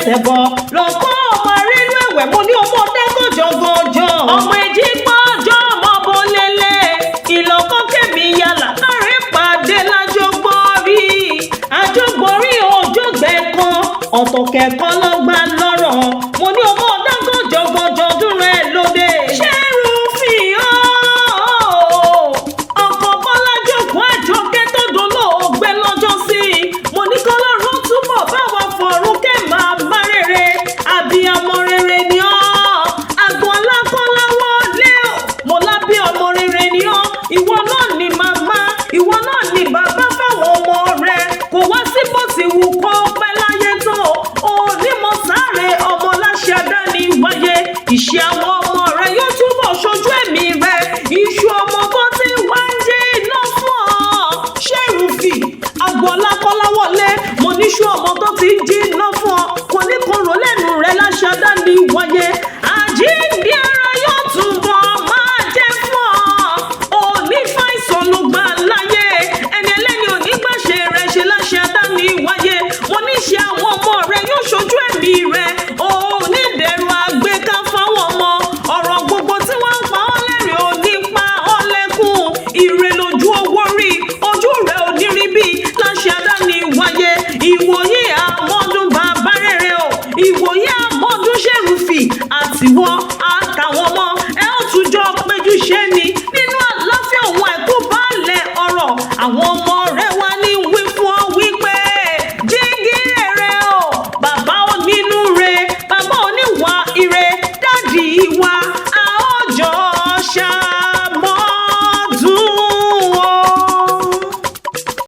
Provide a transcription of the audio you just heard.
tẹsẹ̀ bọ̀ lọ́kọ́ ọmọ rínú ẹ̀wẹ̀ mo ní ọmọ dákọ̀ jọgọjọ ọmọ èjì gbọ́jọ́ ọmọ bó lélẹ̀ ìlọ́kọ́ kẹ́mi yàlà kárí pàdé lájọgbọ́rí àjọgbọ́rí òjògbẹ́ kan ọ̀tọ̀ kẹ̀kọ́ lọ́gbà lọ́rọ̀ mo ní ọmọ dákọ̀ jọgọjọ dúró ẹ̀ lóde ṣẹ́rù fi ọkọ̀ bọ́lá jókòó àjọkẹ́ tó dolóògbé lọ́jọ́ sí mo ní kọ́lọ́run túbọ̀ báwa fọ̀rún kẹ́ máa má rere àbíamọ rere ni ọ́ àgbọn alákọ̀ọ́láwọ́ lé o mo lábí ọmọ rere ni ọ́ ìwọ náà ni màmá ìwọ náà ni bàbá fáwọn ọmọ rẹ kò wá sí bó ti wù kó pẹ́ láyé tó onímọ̀ sáré ọmọ láṣẹ àdáni wáyé ìṣe àwọn ọmọ rẹ yóò túbọ̀ ṣojú ẹ̀mí rẹ iṣu ọmọ tó ti wá ń jẹ́ iná fún ọ ṣẹ́rùfì agboola kọ́láwọlé mo níṣu ọmọ tó ti jí iná fún ọ kò ní kóró lẹ́nu rẹ láṣẹ àdáni wáyé àjíǹde ara yóò túbọ̀ máa jẹ́ fún ọ òní fàìsàn ló gbà láyé ẹni ẹlẹ́ni onígbàṣe rẹ ṣe láṣẹ àdáni wáyé mo níṣe àwọn ọmọ rẹ yóò ṣojú ẹ̀mí rẹ òní dẹ̀rù àgbéká fáwọn ọmọ ọ̀rọ̀ gbogbo tí wọ́n ń pa ọ́ lẹ́rìn òní pa ọ́ lẹ́kùn ire lójú owó rí ojú rẹ òní rí bí láṣẹ àdáni wáyé ìwòye àmọ́dún bàbá rere o ìwòye àmọ́dún ṣèrùfì àtiwọ́